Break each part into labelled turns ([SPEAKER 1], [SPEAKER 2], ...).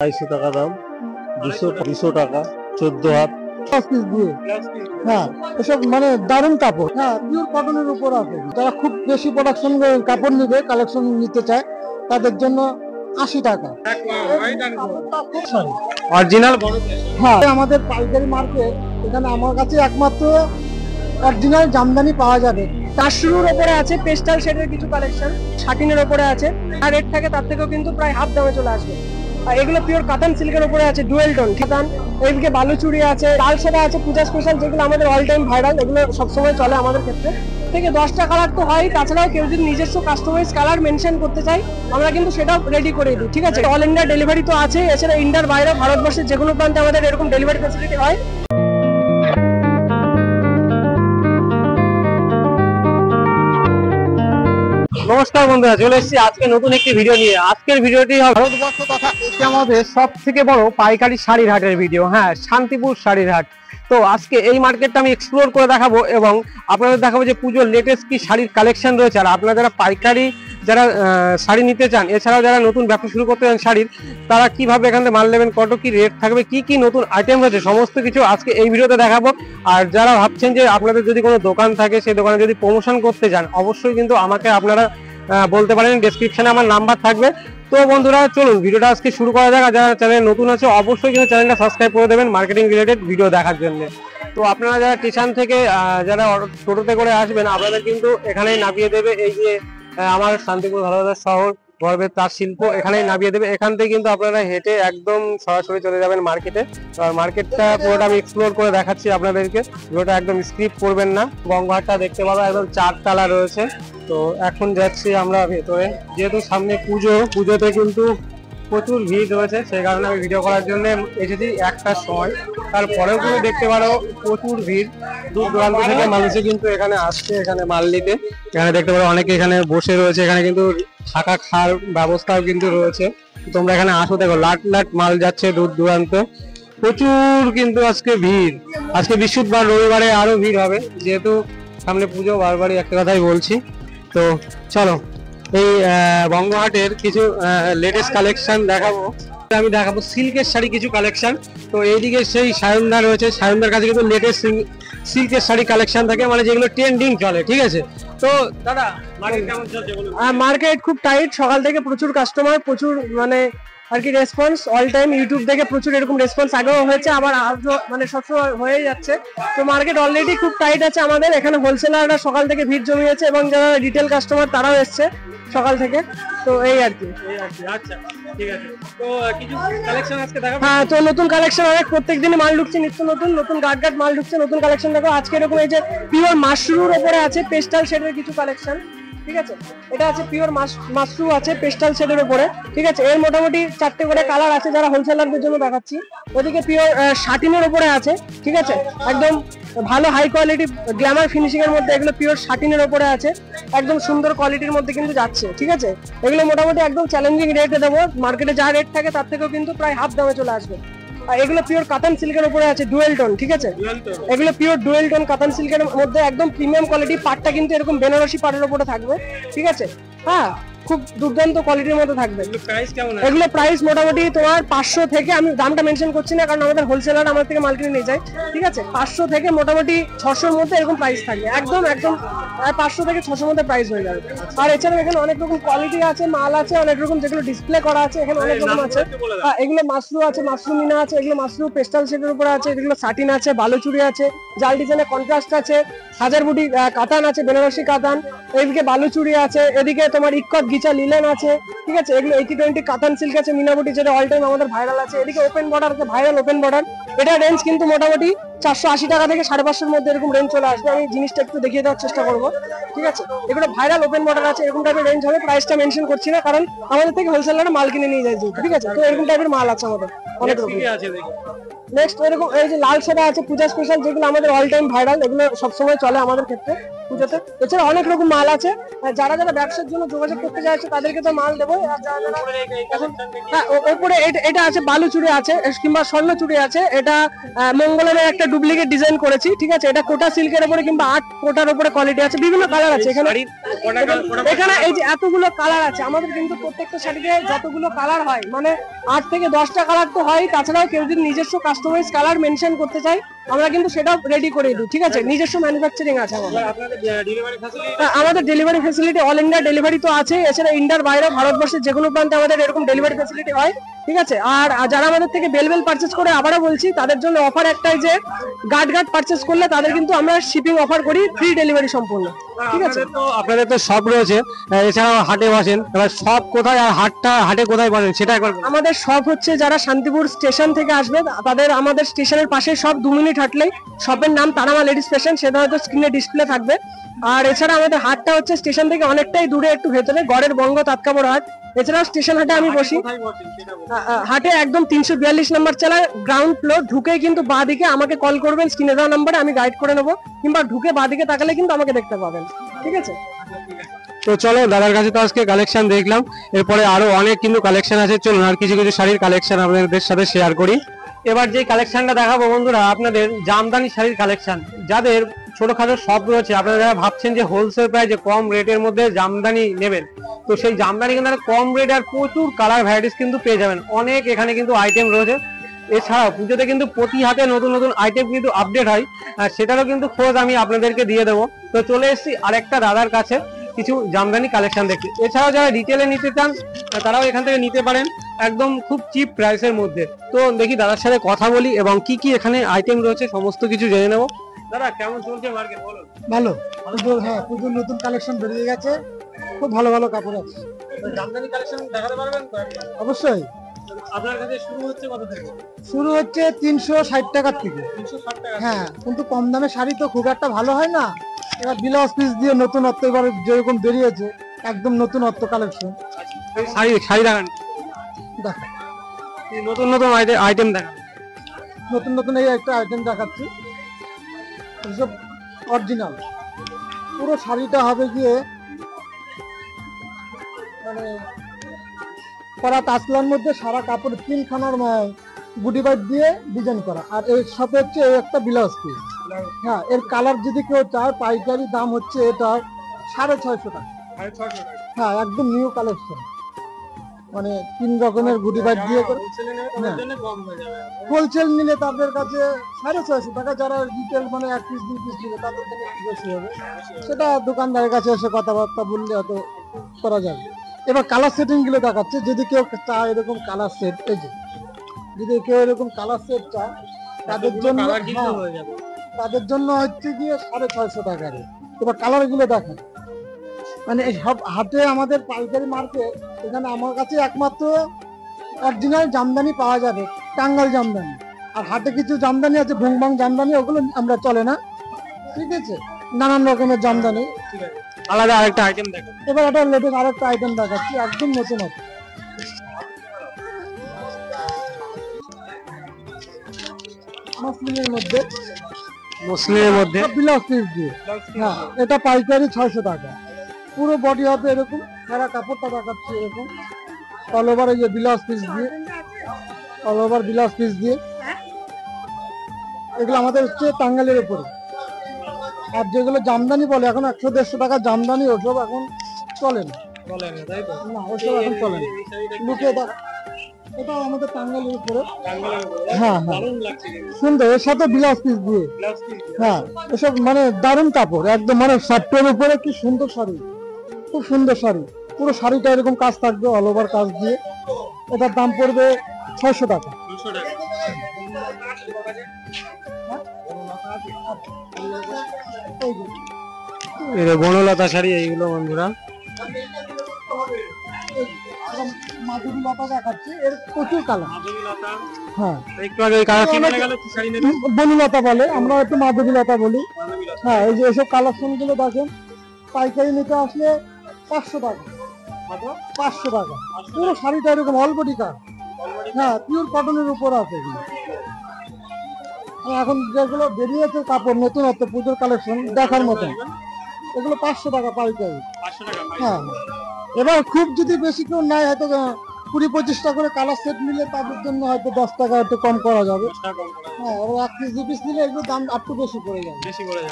[SPEAKER 1] 250 টাকা দাম, 200 টাকা, 14 হাত
[SPEAKER 2] পিস দিয়ে। হ্যাঁ, এসব মানে দারুণ কাপড়। হ্যাঁ, পিওর কটনের উপর আছে। যারা খুব বেশি প্রোডাকশন কাপড় নিবে, কালেকশন নিতে চায়, তাদের জন্য 80 টাকা।
[SPEAKER 1] অরিজিনাল বড়।
[SPEAKER 2] হ্যাঁ, আমাদের পাইকারি মার্কেট, এখানে আমার কাছে একমাত্র অরিজিনাল জামদানি পাওয়া যাবে।
[SPEAKER 3] মাশরুমের উপরে আছে পেস্টাল শেডের কিছু কালেকশন, শাটিনের উপরে আছে, আর রেট থাকে তার থেকেও কিন্তু প্রায় হাফ দামে চলে আসবে। আর এগুলো পিওর কাতান সিল্কের উপরে আছে, ডুয়েল টোন কাতান। এইদিকে বালুচুরি আছে, লাল সাদা আছে, পূজা স্পেশাল, যেগুলো আমাদের অল টাইম ভাইরাল, এগুলো সবসময় চলে আমাদের ক্ষেত্রে। থেকে 10টা কালার তো হয়, তাছাড়াও কেউ যদি নিজস্ব কাস্টমাইজ কালার মেনশন করতে চাই, আমরা কিন্তু সেটাও রেডি করে দিই। ঠিক আছে, অল ইন্ডিয়া ডেলিভারি তো আছে, এছাড়া ইন্ডিয়ার বাইরে ভারতবর্ষের যে কোনো প্রান্তে আমাদের এরকম ডেলিভারি ফ্যাসিলিটি হয়।
[SPEAKER 1] নমস্কার বন্ধুরা, চলে এসেছি আজকে নতুন একটি ভিডিও নিয়ে। আজকের ভিডিওটি ভারতবর্ষ তথা আমাদের সব থেকে বড় পাইকারি শাড়ির হাটের ভিডিও। হ্যাঁ, শান্তিপুর শাড়ির হাট। তো আজকে এই মার্কেটটা আমি এক্সপ্লোর করে দেখাবো এবং আপনাদের দেখাবো যে পুজোর লেটেস্ট কি শাড়ির কালেকশন রয়েছে। আর আপনারা যারা পাইকারি যারা শাড়ি নিতে চান, এছাড়াও যারা নতুন ব্যবসা শুরু করতে চান শাড়ির, তারা কিভাবে এখান থেকে মাল নেবেন, কত কি রেট থাকবে, কি কি নতুন আইটেম রয়েছে, সমস্ত কিছু আজকে এই ভিডিওতে দেখাবো। আর যারা ভাবছেন যে আপনাদের যদি কোনো দোকান থাকে, সেই দোকানে যদি প্রমোশন করতে চান, অবশ্যই কিন্তু আমাকে আপনারা বলতে পারেন, ডেসক্রিপশনে আমার নাম্বার থাকবে। তো বন্ধুরা চলুন ভিডিওটা আজকে শুরু করা যাক। যারা চ্যানেল নতুন আছে অবশ্যই কিন্তু চ্যানেলটা সাবস্ক্রাইব করে দেবেন মার্কেটিং রিলেটেড ভিডিও দেখার জন্য। তো আপনারা যারা স্টেশন থেকে যারা টোটোতে করে আসবেন, আপনাদের কিন্তু এখানেই নামিয়ে দেবে এই যে আমার শান্তিপুর ভালোবাসার শহর, গর্বের তাঁত শিল্প, এখানেই নামিয়ে দেবে। এখান থেকে কিন্তু আপনারা হেঁটে একদম সরাসরি চলে যাবেন মার্কেটে। আর মার্কেটটা পুরোটা আমি এক্সপ্লোর করে দেখাচ্ছি আপনাদেরকে, ভিডিওটা একদম স্কিপ করবেন না। গঙ্গাহাটটা দেখতে পাবো, একদম 4 তালা রয়েছে। তো এখন যাচ্ছি আমরা ভেতরে, যেহেতু সামনে পুজোতে কিন্তু প্রচুর ভিড় রয়েছে, সেই কারণে আমি ভিডিও করার জন্য এসেছি একটার সময়। তারপরেও কিন্তু দেখতে পারো প্রচুর ভিড়, দূর দূরান্ত থেকে মানুষে কিন্তু এখানে আসছে এখানে মাল নিতে। এখানে দেখতে পারো অনেকে এখানে বসে রয়েছে, এখানে কিন্তু থাকা খাওয়ার ব্যবস্থাও কিন্তু রয়েছে। তোমরা এখানে আসো, দেখো লাট লাট মাল যাচ্ছে দূর দূরান্ত। প্রচুর কিন্তু আজকে ভিড়, আজকে বৃহস্পতিবার, রবিবারে আরো ভিড় হবে, যেহেতু সামনে পুজো। বারবারই একটা কথাই বলছি। তো চলো এই বঙ্গহাটের কিছু লেটেস্ট কালেকশন দেখাবো। আমি দেখাবো সিল্কের শাড়ি কিছু কালেকশন। তো এইদিকে সেই সায়নদা রয়েছে, সায়নদার কাছে কিন্তু লেটেস্ট সিল্কের শাড়ি কালেকশন থাকে, মানে যেগুলো ট্রেন্ডিং চলে। ঠিক আছে, তো দাদা মার্কেট কেমন চলছে বলুন?
[SPEAKER 3] মার্কেট খুব টাইট, সকাল থেকে প্রচুর কাস্টমার, প্রচুর মানে আর কি রেসপন্স অল টাইম। ইউটিউব থেকে প্রচুর এরকম রেসপন্স আগেও হয়েছে, আবার মানে সবসময় হয়ে যাচ্ছে। তো মার্কেট অলরেডি খুব টাইট আছে আমাদের এখানে। হোলসেলাররা সকাল থেকে ভিড় জমিয়েছে এবং যারা রিটেল কাস্টমার তারাও এসছে সকাল থেকে। তো এই আর কি।
[SPEAKER 1] আচ্ছা ঠিক আছে, তো কিছু কালেকশন আজকে দেখাবো।
[SPEAKER 3] হ্যাঁ, তো নতুন কালেকশন অনেক, প্রত্যেকদিনই মাল ঢুকছে, নিত্য নতুন নতুন গাট মাল ঢুকছে, নতুন কালেকশন দেখো। আজকে এরকম এই যে পিওর মাশরুমের উপরে আছে পেস্টাল শেডের কিছু কালেকশন। ঠিক আছে, এটা আছে পিওর মাশরুম আছে পেস্টাল শেডের উপরে। ঠিক আছে, এর মোটামুটি 4টে করে কালার আছে, যারা হোলসেলারদের জন্য দেখাচ্ছি। ওদিকে পিওর শাটিনের উপরে আছে। ঠিক আছে, একদম ভালো হাই কোয়ালিটি গ্ল্যামার ফিনিশিং এর মধ্যে এগুলো পিওর শাটিনের উপরে আছে, একদম সুন্দর কোয়ালিটির মধ্যে কিন্তু যাচ্ছে। ঠিক আছে, এগুলো মোটামুটি একদম চ্যালেঞ্জিং রেটে দেবো, মার্কেটে যা রেট থাকে তার থেকেও কিন্তু প্রায় হাফ দামে চলে আসবে। আর এগুলো পিওর কাতান সিল্কের উপরে আছে, ডুয়েল টোন। ঠিক আছে, এগুলো পিওর ডুয়েল টোন কাতান সিল্কের মধ্যে একদম প্রিমিয়াম কোয়ালিটি। পাটটা কিন্তু এরকম বেনারসি পাটের উপরে থাকবে। ঠিক আছে, হ্যাঁ, খুব দুর্দান্ত কোয়ালিটির মধ্যে থাকবে। এগুলো প্রাইস মোটামুটি তোমার 500 থেকে, আমি দামটা মেনশন করছি না কারণ আমাদের হোলসেলার আমার থেকে মাল কিনে নিয়ে যায়। ঠিক আছে, 500 থেকে মোটামুটি 600-র মধ্যে এরকম প্রাইস থাকবে, একদম 500 থেকে 600-র মধ্যে প্রাইস হয়ে যাবে। আর এছাড়াও এখানে অনেক রকম কোয়ালিটি আছে, মাল আছে অনেক রকম, যেগুলো ডিসপ্লে করা আছে এখানে অনেক রকম আছে। এগুলো মাশরুম আছে, মাশরুমিনা আছে, এগুলো মাশরুম পেস্টাল শেডের উপরে আছে, এগুলো সাটিন আছে, বালুচুরি আছে, জাল ডিজাইনের কন্ট্রাস্ট আছে, হাজার বুটি কাতান আছে, বেনারসি কাতান, এদিকে বালুচুরি আছে, এদিকে তোমার ইক্কত গিচা লিলেন আছে। ঠিক আছে, এগুলো 80-20 কাতান সিল্ক আছে, মিনাবুটি যেটা অল টাইম আমাদের ভাইরাল আছে। এদিকে ওপেন বর্ডার আছে, ভাইরাল ওপেন বর্ডার। এটা রেঞ্জ কিন্তু মোটামুটি 480 টাকা থেকে 550-এর মধ্যে এরকম রেঞ্জ চলে আসবে। আমি জিনিসটা একটু দেখিয়ে দেওয়ার চেষ্টা করবো। ঠিক আছে, এগুলো ভাইরাল ওপেন বর্ডার আছে, এরকম টাইপের রেঞ্জ হবে। প্রাইসটা মেনশন করছি না কারণ আমাদের থেকে হোলসেলাররা মাল কিনে নিয়ে যায়। ঠিক আছে, তো এরকম টাইপের মাল আছে আমাদের অনেক রকম। নেক্সট এরকম এই যে লাল সাদা আছে, পূজা স্পেশাল, যেগুলো আমাদের অল টাইম ভাইরাল, এগুলো সবসময় চলে আমাদের ক্ষেত্রে। পুজোতে। এছাড়া অনেক রকম মাল আছে, যারা যারা ব্যবসার জন্য যোগাযোগ করতে চাইছে তাদেরকে তো মাল দেবো। আর যারা যারা এখন ওপরে এটা আছে, বালু চুড়ি আছে কিংবা স্বর্ণ চুড়ি আছে। এটা মঙ্গলের একটা ডুপ্লিকেট ডিজাইন করেছি, ঠিক আছে। এটা কোটা সিল্কের উপরে কিংবা 8 কোটার উপরে কোয়ালিটি আছে, বিভিন্ন কালার আছে এখানে। এখানে এই যে এতগুলো কালার আছে, আমাদের কিন্তু প্রত্যেকটা শাড়িতে যতগুলো কালার হয় মানে 8 থেকে 10টা কালার তো হয়। তাছাড়াও কেউ যদি নিজস্ব কাস্টমাইজ কালার মেনশন করতে চায় আমরা কিন্তু সেটাও রেডি করে দিই, ঠিক আছে। নিজস্ব ম্যানুফ্যাকচারিং আছে আমাদের delivery facility, all India delivery তো আছে। এছাড়া ইন্ডিয়ার বাইরে ভারতবর্ষের যে কোনো প্রান্তে আমাদের এরকম ডেলিভারি ফ্যাসিলিটি হয়, ঠিক আছে। আর যারা আমাদের থেকে বেল পারচেজ করে, আবারও বলছি তাদের জন্য অফার একটাই যে গার্ড পারচেজ করলে তাদের কিন্তু আমরা শিপিং অফার করি, ফ্রি ডেলিভারি সম্পূর্ণ, ঠিক আছে।
[SPEAKER 1] তো আপনাদের তো সব রয়েছে, এছাড়াও হাটে বসেন, এবার সব কোথায় আর হাটে কোথায় বসেন সেটা একবার বলুন।
[SPEAKER 3] আমাদের শপ হচ্ছে যারা শান্তিপুর স্টেশন থেকে আসবে তাদের আমাদের স্টেশনের পাশে সব 2 মিনিট হাঁটলেই শপের নাম তারামা লেডিস ফ্যাশন, সেটা হয়তো স্ক্রিনে ডিসপ্লে থাকবে। আর এছাড়া আমাদের হাটটা হচ্ছে স্টেশন থেকে অনেকটাই দূরে, একটু ভেতরে, গড়ের বঙ্গ তাতকাপুর হাট। এছাড়াও স্টেশন হাটে আমি বসি, হাটে একদম 342 নম্বর চালায়, গ্রাউন্ড ফ্লোর। ঢুকে কিন্তু বাঁ দিকে আমাকে কল করবেন স্ক্রিনে দেওয়া নাম্বারে, আমি গাইড করে নেবো, কিংবা ঢুকে বাঁ দিকে তাকালে কিন্তু আমাকে দেখতে পাবেন, ঠিক আছে।
[SPEAKER 1] তো চলো, দাদার কাছে তো আজকে কালেকশন দেখলাম, এরপরে আরো অনেক কিন্তু কালেকশন আছে, চলুন আর কিছু কিছু শাড়ির কালেকশন আপনাদের সাথে শেয়ার করি। এবার যে কালেকশনটা দেখাবো বন্ধুরা, আপনাদের জামদানি শাড়ির কালেকশন। যাদের ছোটখাটো শপ রয়েছে, আপনারা যারা ভাবছেন যে হোলসেল প্রাইসে কম রেটের মধ্যে জামদানি নেবেন, তো সেই জামদানি কিন্তু কম রেট আর প্রচুর কালার ভ্যারাইটিস কিন্তু পেয়ে যাবেন। অনেক এখানে কিন্তু আইটেম রয়েছে। এছাড়াও পুজোতে কিন্তু প্রতি হাতে নতুন নতুন আইটেম কিন্তু আপডেট হয়, আর সেটারও কিন্তু খোঁজ আমি আপনাদেরকে দিয়ে দেবো। তো চলে এসেছি আরেকটা দাদার কাছে কিছু জামদানি কালেকশন দেখতে। এছাড়াও যারা রিটেলে নিতে চান তারাও এখান থেকে নিতে পারেন, একদম খুব চিপ প্রাইসের মধ্যে। তো দেখি দাদার সাথে কথা বলি এবং কি কি এখানে আইটেম রয়েছে সমস্ত কিছু জেনে নেবো। দাদা, কেমন চলছে মার্কেট বলুন?
[SPEAKER 2] ভালো, হ্যাঁ পুজোর নতুন কালেকশন বেরিয়ে গেছে, খুব ভালো ভালো কাপড় আছে।
[SPEAKER 1] জামদানি কালেকশন দেখাতে পারবেন তো?
[SPEAKER 2] অবশ্যই।
[SPEAKER 1] আপনার কাছে শুরু হচ্ছে কত থেকে?
[SPEAKER 2] শুরু হচ্ছে 360 টাকার থেকে।
[SPEAKER 1] 360 টাকা?
[SPEAKER 2] হ্যাঁ, কিন্তু কম দামে শাড়ি তো খুব একটা ভালো হয় না। এবার ব্লাউজ পিস দিয়ে নতুনত্ব এবার যেরকম বেরিয়েছে, একদম নতুনত্ব কালেকশন।
[SPEAKER 1] শাড়ি দেখান,
[SPEAKER 2] দেখা
[SPEAKER 1] নতুন নতুন আইটেম দেখান।
[SPEAKER 2] নতুন নতুন এই একটা আইটেম দেখাচ্ছি, এসব অরিজিনাল। পুরো শাড়িটা হবে গিয়ে মানে করা তাসলার মধ্যে, সারা কাপড় 3খানার গুটি বাইট দিয়ে ডিজাইন করা। আর এর সাথে হচ্ছে এই একটা ব্লাউজ পিস। হ্যাঁ, এর কালার যদি কেউ চায়, পাইকারি দাম হচ্ছে এটা 650 টাকা। হ্যাঁ, একদম নিউ কালেকশন, মানে 3 রকমের গুটি বাইট দিয়ে করে। হোলসেল নিলে তাদের কাছে 650 টাকা, যারা রিটেল মানে 1 পিস 2 পিস নিলে তাদের থেকে বেশি হবে। সেটা দোকানদারের কাছে এসে কথাবার্তা বললে হয়তো করা যাবে। এবার কালার সেটিং গুলো দেখাচ্ছে, যদি কেউ চায় এরকম কালার সেট, এই যে যদি কেউ এরকম কালার সেট চায় তাদের জন্য, তাদের জন্য হচ্ছে গিয়ে 650 টাকার। এবার কালার গুলো দেখেন, মানে এই সব হাটে আমাদের পাইকারি মার্কেট, এখানে আমার কাছে একমাত্র অরিজিনাল জামদানি পাওয়া যাবে, টাঙ্গাইল জামদানি। আর হাটে কিছু জামদানি আছে ভুংবাং জামদানি, ওগুলো আমরা চলে না, ঠিক আছে। নানান রকমের জামদানি।
[SPEAKER 1] আলাদা আরেকটা আইটেম দেখেন।
[SPEAKER 2] এবার একটা লেটেস্ট আরেকটা আইটেম দেখাচ্ছি, একদম নতুন আছে। মুসলিমের মধ্যে ব্লাউজ পিস দিয়ে। হ্যাঁ, এটা পাইকারি 600 টাকা। পুরো বডি হবে এরকম, সারা কাপড়টা দেখাচ্ছি এরকম, অল ওভার এই যে ব্লাউজ পিস দিয়ে, অল ওভার ব্লাউজ পিস দিয়ে। এগুলো আমাদের হচ্ছে টাঙ্গাইলের উপরে। আর যেগুলো জামদানি বলে এখন 100-150 টাকা জামদানি, ওসব এখন চলে না, না ওসব এখন চলে না। লুকে দেখ, এটাও আমাদের টাঙ্গাইলের উপরে। হ্যাঁ হ্যাঁ, সুন্দর, এর সাথে ব্লাউজ পিস দিয়ে। হ্যাঁ, এসব মানে দারুণ কাপড়, একদম মানে সফটের উপরে, কি সুন্দর শাড়ি, খুব সুন্দর শাড়ি। পুরো শাড়িটা এরকম কাজ থাকবে, অল ওভার কাজ দিয়ে। এটার দাম পড়বে 600 টাকা।
[SPEAKER 1] বনলতা শাড়ি এইগুলো বন্ধুরা,
[SPEAKER 2] মাধুরী লতা দেখাচ্ছি, এর প্রচুর কালার। হ্যাঁ,
[SPEAKER 1] একটু আগে
[SPEAKER 2] বনলতা বলে, আমরা একটু মাধুরী লতা বলি। হ্যাঁ, এই যে এসব কালেকশন গুলো দেখেন, পাইকারি নিতে আসলে 500 টাকা। 500 টাকা পুরো শাড়িটা এরকম অলবডি কাজ। হ্যাঁ, পিওর কটনের উপর আছে এগুলো। এখন যেগুলো বেরিয়েছে কাপড় নতুনত্ব পুজোর কালেকশন দেখার মতন। এগুলো 500 টাকা পাইকারি।
[SPEAKER 1] 500 টাকা
[SPEAKER 2] হ্যাঁ, এবার খুব যদি বেশি কেউ নেয় হয়তো 20-25টা করে কালার সেট নিলে তাদের জন্য হয়তো 10 টাকা একটু কম করা যাবে। হ্যাঁ, আর 1 পিস 2 পিস নিলে এগুলো দাম একটু বেশি পড়ে যাবে।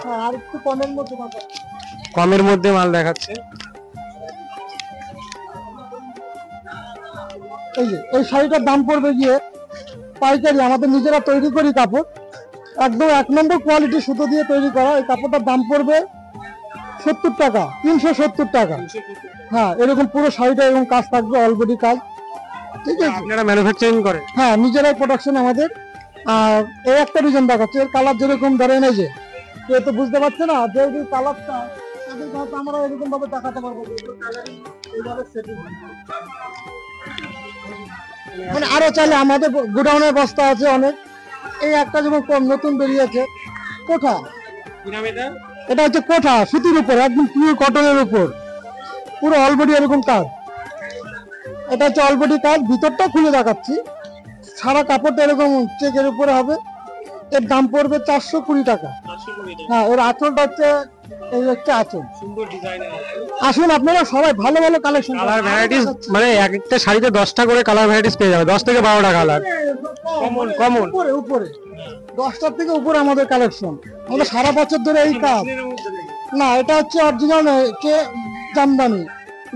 [SPEAKER 2] হ্যাঁ, আর একটু কমের মধ্যে
[SPEAKER 1] কমের মধ্যে মাল দেখাচ্ছে।
[SPEAKER 2] এই যে এই শাড়িটার দাম পড়বে গিয়ে পাইকারি, আমাদের নিজেরা তৈরি করি কাপড়, একদম 1 নম্বর কোয়ালিটি সুতো দিয়ে তৈরি করা। এই কাপড়টার দাম পড়বে 70 টাকা, 370 টাকা। হ্যাঁ, এরকম পুরো শাড়িটা এরকম কাজ থাকবে, অলরেডি কাজ। ঠিক আছে,
[SPEAKER 1] আপনারা ম্যানুফ্যাকচারিং করেন?
[SPEAKER 2] হ্যাঁ, নিজেরাই প্রোডাকশন আমাদের। আর এই একটা ডিজাইন দেখাচ্ছে, এর কালার যেরকম ধরেন এই যে কেউ তো বুঝতে পারছে না যে এই কালারটা তাদের হয়তো আমরা এরকম ভাবে দেখাতে পারবো, এইভাবে সেটিং মানে আরো চাইলে আমাদের গোডাউনের বস্তা আছে অনেক। এই একটা যেমন নতুন বেরিয়েছে কোঠা, এটা হচ্ছে কোঠা, সুতির উপর, একদম পিওর কটনের উপর, পুরো অলবডি এরকম কাজ। এটা হচ্ছে অলবডি কাজ, ভিতরটা খুলে দেখাচ্ছি। সারা কাপড়টা এরকম চেকের উপরে হবে। এর দাম পড়বে 420 টাকা। হ্যাঁ, এর আঁচলটা হচ্ছে এই হচ্ছে আঁচল। আসুন আপনারা সবাই, ভালো ভালো কালেকশন,
[SPEAKER 1] কালার ভ্যারাইটিস, মানে এক একটা শাড়িতে 10টা করে কালার ভ্যারাইটিস পেয়ে যাবে, 10 থেকে 12টা কালার। কমন
[SPEAKER 2] উপরে উপরে 10টার থেকে উপরে আমাদের কালেকশন। আমাদের সারা বছর ধরে এই কাজ। না, এটা হচ্ছে অরিজিনাল কে জামদানি।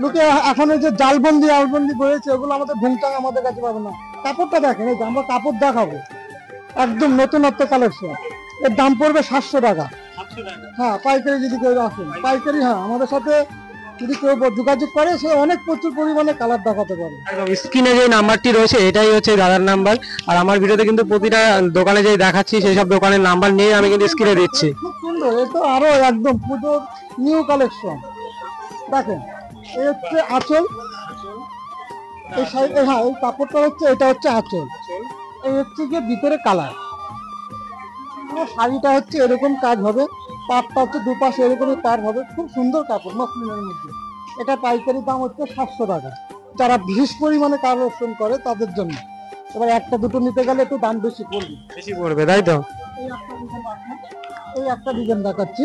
[SPEAKER 2] লোকে এখন এই যে জালবন্দি আলবন্দি বলেছে, ওগুলো আমাদের ভুংটাং আমাদের কাছে পাবে না। কাপড়টা দেখেন, এই যে আমরা কাপড় দেখাবো, একদম নতুনত্ব কালেকশন। এর দাম পড়বে 700 টাকা। হ্যাঁ, পাইকারি যদি কেউ আসেন, পাইকারি, হ্যাঁ, আমাদের সাথে যদি কেউ যোগাযোগ করে, সে অনেক প্রচুর পরিমাণে কালার দেখাতে পারে।
[SPEAKER 1] স্ক্রিনে যে নাম্বারটি রয়েছে এটাই হচ্ছে দাদার নাম্বার। আর আমার ভিডিওতে কিন্তু প্রতিটা দোকানে যে দেখাচ্ছি সেই সব দোকানের নাম্বার নিয়ে আমি কিন্তু স্ক্রিনে দিচ্ছি।
[SPEAKER 2] খুব সুন্দর, এই তো আরো একদম পুজোর নিউ কালেকশন। দেখেন, এই হচ্ছে আঁচল, এই সাইড, হ্যাঁ, এই কাপড়টা হচ্ছে, এটা হচ্ছে আঁচল, এই হচ্ছে গিয়ে ভিতরে কালার। পুরো শাড়িটা হচ্ছে এরকম কাজ হবে, পাটটা হচ্ছে দুপাশে এরকমই পার হবে। খুব সুন্দর কাপড়, মসলিনের মধ্যে। এটা পাইকারি দাম হচ্ছে 700 টাকা। যারা বিশেষ পরিমাণে কালেকশন করে তাদের জন্য। এবার একটা দুটো নিতে গেলে একটু দাম বেশি পড়বে,
[SPEAKER 1] তাই তো।
[SPEAKER 2] এই একটা ডিজাইন দেখাচ্ছি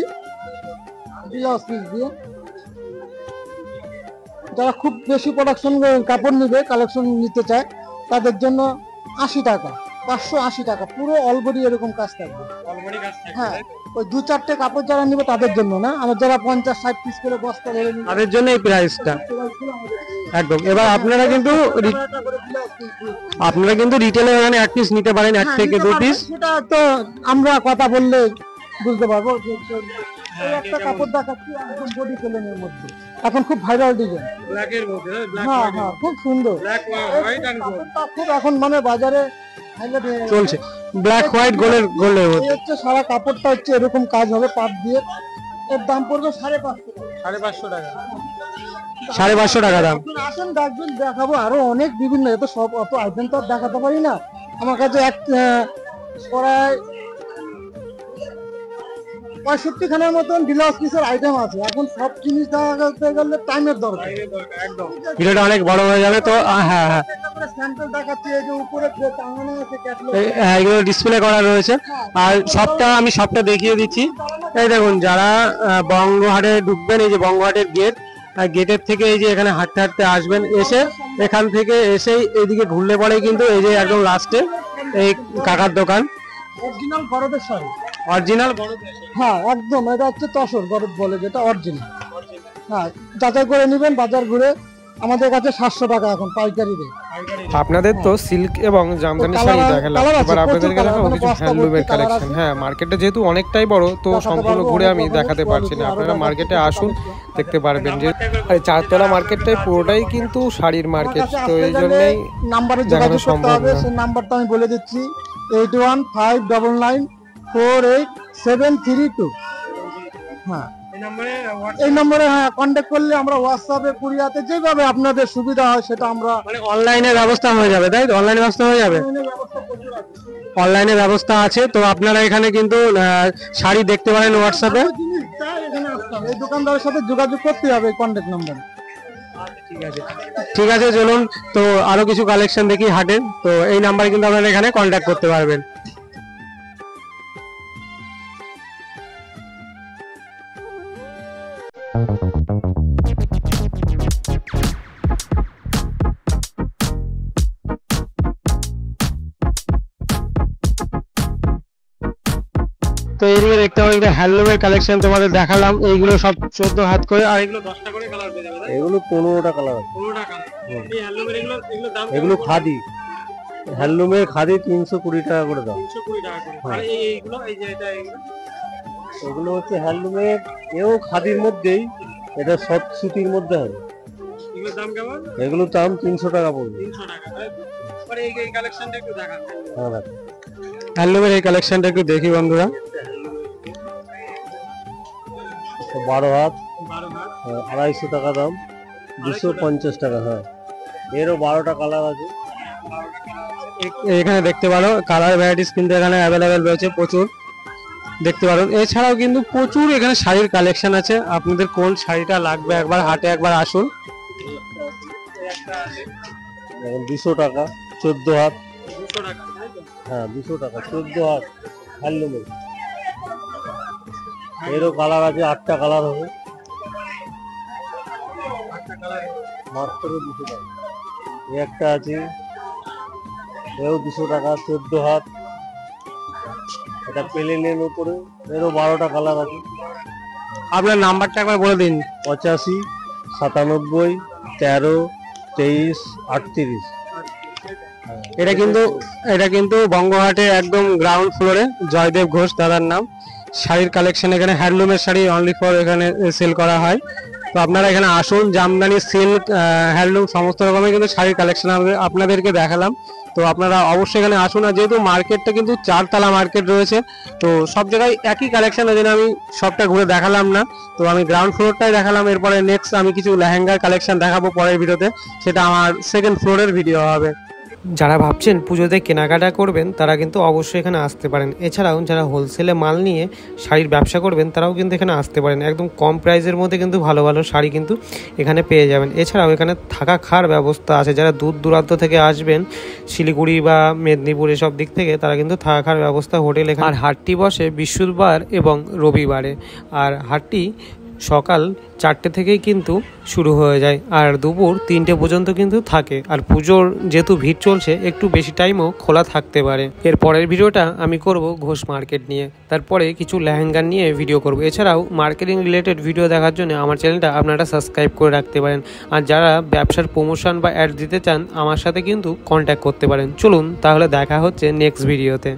[SPEAKER 2] ব্লাউজ পিস দিয়ে। যারা খুব বেশি প্রোডাকশন কাপড় নিবে, কালেকশন নিতে চায়, তাদের জন্য 80 টাকা, 580 টাকা, পুরো অলবডি এরকম কাজ থাকবে। হ্যাঁ, ওই 2-4টে কাপড় যারা নিবে তাদের জন্য না, আমার যারা 50-60 পিস করে বস্তা ধরে নিবে
[SPEAKER 1] তাদের জন্য এই প্রাইসটা একদম। এবার আপনারা কিন্তু রিটেলে মানে 1 পিস নিতে পারেন, 1 থেকে 2 পিস।
[SPEAKER 2] সেটা তো আমরা কথা বললে বুঝতে পারবো। এই একটা কাপড় দেখাচ্ছি একদম বডি প্লেনের মধ্যে, এখন খুব ভাইরাল ডিজাইন,
[SPEAKER 1] ব্ল্যাকের মধ্যে।
[SPEAKER 2] হ্যাঁ হ্যাঁ, খুব সুন্দর। কাপড়টা খুব এখন মানে বাজারে হাইলাইট হয়ে
[SPEAKER 1] চলছে, ব্ল্যাক হোয়াইট গোল্ডের মধ্যে।
[SPEAKER 2] এই হচ্ছে সারা কাপড়টা হচ্ছে এরকম কাজ হবে পাট দিয়ে। এর দাম পড়বে 550 টাকা।
[SPEAKER 1] 550 টাকা দাম।
[SPEAKER 2] আসেন, দেখবেন, দেখাবো আরো অনেক বিভিন্ন, এত সব অত আইটেম তো আর দেখাতে পারি না। আমার কাছে এক প্রায় 65 খানার মতন ব্লাউজ পিসের আইটেম আছে। এখন সব জিনিস দেখাতে গেলে টাইমের দরকার,
[SPEAKER 1] ভিডিওটা অনেক বড় হয়ে যাবে। তো হ্যাঁ হ্যাঁ,
[SPEAKER 2] স্যাম্পল দেখাচ্ছি, এই যে উপরে যে টাঙানো আছে ক্যাটালগ,
[SPEAKER 1] এগুলো ডিসপ্লে করা রয়েছে। আর আমি সবটা দেখিয়ে দিচ্ছি। এই দেখুন, যারা বঙ্গহাটে ঢুকবেন, এই যে বঙ্গহাটের গেট, গেটের থেকে এই যে এখানে হাঁটতে হাঁটতে আসবেন, এসে এখান থেকে এসেই এইদিকে ঘুরলে পরে কিন্তু এই যে একদম লাস্টে এই কাকার দোকান,
[SPEAKER 2] অরিজিনাল গরদের শাড়ি,
[SPEAKER 1] অরিজিনাল।
[SPEAKER 2] হ্যাঁ একদম, এটা হচ্ছে তসর গরদ বলে, যেটা অরিজিনাল। হ্যাঁ, যাচাই করে নেবেন বাজার ঘুরে। আমাদের কাছে 700 টাকা এখন পাইকারি রেট।
[SPEAKER 4] আপনাদের তো সিল্ক এবং জামদানি শাড়ি দেখালাম, এবার আপনাদেরকে দেখাবো কিছু হ্যান্ডলুমের কালেকশন। হ্যাঁ, মার্কেটটা যেহেতু অনেকটাই বড়, তো সম্পূর্ণ ঘুরে আমি দেখাতে পারছি না। আপনারা মার্কেটে আসুন, দেখতে পারবেন যে চারতলা মার্কেটটাই পুরোটাই কিন্তু শাড়ির মার্কেট। তো এই জন্যই
[SPEAKER 2] নাম্বারে যোগাযোগ করতে হবে। সেই নাম্বারটা আমি বলে দিচ্ছি, 8159984732। হ্যাঁ, এই নম্বরে হ্যাঁ কন্ট্যাক্ট করলে আমরা হোয়াটসঅ্যাপে, কুরিয়াতে, যেভাবে আপনাদের সুবিধা হয় সেটা আমরা,
[SPEAKER 1] মানে অনলাইনে ব্যবস্থা হয়ে যাবে, তাই তো? অনলাইনে ব্যবস্থা হয়ে যাবে, অনলাইনে ব্যবস্থা আছে। তো আপনারা এখানে কিন্তু শাড়ি দেখতে পারেন হোয়াটসঅ্যাপে।
[SPEAKER 2] এই দোকানদারের সাথে যোগাযোগ করতে হবে কন্ট্যাক্ট নাম্বারে।
[SPEAKER 1] ঠিক আছে, চলুন তো আরো কিছু কালেকশন দেখি হাটের। তো এই নাম্বারে কিন্তু আপনারা এখানে কন্ট্যাক্ট করতে পারবেন। তো এইগুলো দেখতে পাবেন এটা হ্যান্ডলুমের কালেকশন তোমাদের দেখালাম, এইগুলো সব 14 হাত করে, আর এগুলো 10টা করে কালার পেয়ে যাবে।
[SPEAKER 2] এগুলো 15টা কালার আছে।
[SPEAKER 1] 15টা কালার। এই হ্যান্ডলুমের এগুলো দাম
[SPEAKER 2] এগুলো খাদি, হ্যান্ডলুমের খাদি 320 টাকা করে দাম।
[SPEAKER 1] 320 টাকা করে। আর এইগুলো এই যে এটা
[SPEAKER 2] এগুলো হচ্ছে হ্যান্ডলুমের, এও খাদির মধ্যেই, এটা সফট সুতির মধ্যে হবে।
[SPEAKER 1] এগুলোর দাম কেমন?
[SPEAKER 2] এগুলোর দাম 300 টাকা পড়বে।
[SPEAKER 1] 300 টাকা। পরে এই কালেকশনটা একটু দেখান।
[SPEAKER 2] হ্যাঁ দেখো,
[SPEAKER 1] হ্যান্ডলুমের এই কালেকশনটা একটু দেখি বন্ধুরা।
[SPEAKER 2] 12 হাত,
[SPEAKER 1] 12 হাত,
[SPEAKER 2] 250 টাকা দাম, 250 টাকা। হ্যাঁ, এরও 12টা কালার আছে।
[SPEAKER 1] এখানে দেখতে পারো কালার ভ্যারাইটিস কিন্তু এখানে অ্যাভেলেবেল রয়েছে প্রচুর, দেখতে পারো। এছাড়াও কিন্তু প্রচুর এখানে শাড়ির কালেকশন আছে, আপনাদের কোন শাড়িটা লাগবে একবার হাটে একবার আসুন।
[SPEAKER 2] 200 টাকা 14 হাত।
[SPEAKER 1] 200 টাকা।
[SPEAKER 2] হ্যাঁ 200 টাকা 14 হাত হ্যান্ডলুমের। এরও কালার আছে, 8টা কালার হবে, মাত্র 200 টাকা। এই একটা আছে, এও 200 টাকা 14 হাত। এটা প্লেনের উপরে, এরও 12টা কালার আছে।
[SPEAKER 1] আপনার নাম্বারটা একবার বলে দিন।
[SPEAKER 2] 85 97 13 23 38।
[SPEAKER 1] এটা কিন্তু বঙ্গহাটে একদম গ্রাউন্ড ফ্লোরে জয়দেব ঘোষ দাদার নাম। শাড়ির কালেকশন এখানে হ্যান্ডলুমের শাড়ি অনলি ফর এখানে সেল করা হয়। তো আপনারা এখানে আসুন, জামদানি, সিল্ক, হ্যান্ডলুম সমস্ত রকমের কিন্তু শাড়ির কালেকশন আপনাদেরকে দেখালাম। তো আপনারা অবশ্যই এখানে আসুন। আর যেহেতু মার্কেটটা কিন্তু 4 তলা মার্কেট রয়েছে, তো সব জায়গায় একই কালেকশন, ওই জন্য আমি সবটা ঘুরে দেখালাম না। তো আমি গ্রাউন্ড ফ্লোরটাই দেখালাম। এরপরে নেক্সট আমি কিছু লেহেঙ্গার কালেকশন দেখাবো পরের ভিডিওতে, সেটা আমার সেকেন্ড ফ্লোরের ভিডিও হবে।
[SPEAKER 4] যারা ভাবছেন পুজোতে কেনাকাটা করবেন তারা কিন্তু অবশ্যই এখানে আসতে পারেন। এছাড়াও যারা হোলসেলে মাল নিয়ে শাড়ির ব্যবসা করবেন তারাও কিন্তু এখানে আসতে পারেন। একদম কম প্রাইসের মধ্যে কিন্তু ভালো ভালো শাড়ি কিন্তু এখানে পেয়ে যাবেন। এছাড়াও এখানে থাকা খাওয়ার ব্যবস্থা আছে, যারা দূর দূরান্ত থেকে আসবেন শিলিগুড়ি বা মেদিনীপুর এসব দিক থেকে, তারা কিন্তু থাকা খাওয়ার ব্যবস্থা হোটেল এখানে। আর হাটটি বসে বৃহস্পতিবার এবং রবিবারে, আর হাটটি সকাল 4টে থেকেই কিন্তু শুরু হয়ে যায় আর দুপুর 3টে পর্যন্ত কিন্তু থাকে। আর পুজোর যেহেতু ভিড় চলছে একটু বেশি টাইমও খোলা থাকতে পারে। এর পরের ভিডিওটা আমি করব ঘোষ মার্কেট নিয়ে, তারপরে কিছু লেহেঙ্গা নিয়ে ভিডিও করব। এছাড়াও মার্কেটিং রিলেটেড ভিডিও দেখার জন্য আমার চ্যানেলটা আপনারা সাবস্ক্রাইব করে রাখতে পারেন। আর যারা ব্যবসার প্রমোশন বা অ্যাড দিতে চান আমার সাথে কিন্তু কন্ট্যাক্ট করতে পারেন। চলুন তাহলে দেখা হচ্ছে নেক্সট ভিডিওতে।